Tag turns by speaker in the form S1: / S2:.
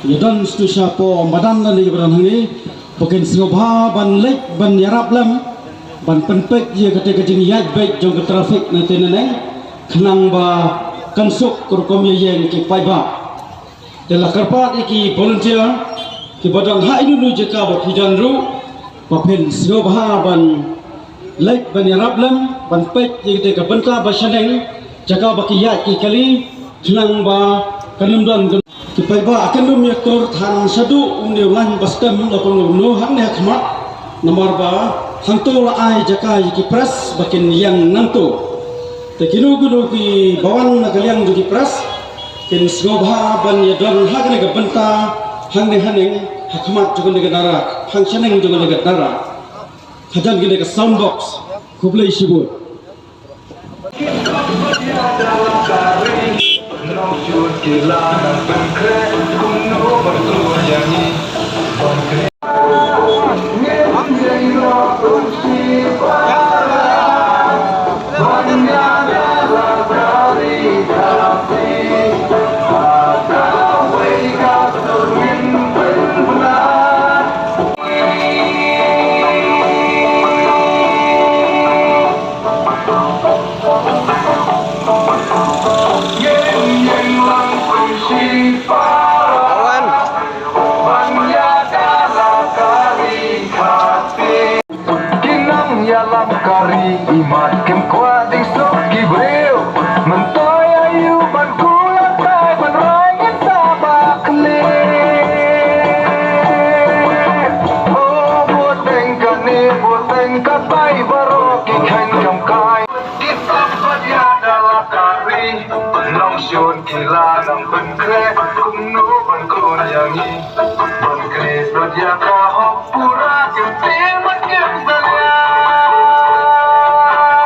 S1: yadan stu syapo madan dan lagi badan ini bukan sengobha ban lek ban yarap lam ban penpek ye ketika jengiyat baik jong ke trafik nanti neneng kenang ba kansuk kurkom ye yang ki paiba telah kerpat iki volunteer ki badan ha ini jeka ba hidan ru bapen sengobha ban lek ban yarap lam ban pek ye ketika benta ba shaneng jaga ba ki yat ki kali kenang ba kanumdan kipai ba akan dum yaktor than sadu unde lan bastam lapong no hang ne khmat nomor ba hanto la ai jakai ki pras bakin yang nanto te kinu gudu ki bawan na kaliang du ki pras kin sngobha ban yadon hak ne ga banta hang ne haning hakmat jugun ne dara hang chaneng jugun ne dara hajan gile ka sound box kublai sibut Nongshut kilana pengkre kuno bertuyangi pengkre ngemjeno kunci para banyada lakari kafi ada wega turun benar Yalam kari imat kem kuading sok gibril mentoy ayu ban kulat kai ban rangit sabak le oh boteng kane boteng katai baroki khen kam kai kita badya dala kari long shon kila nang ban kre kum no ban kun yangi ban kre badya ka hop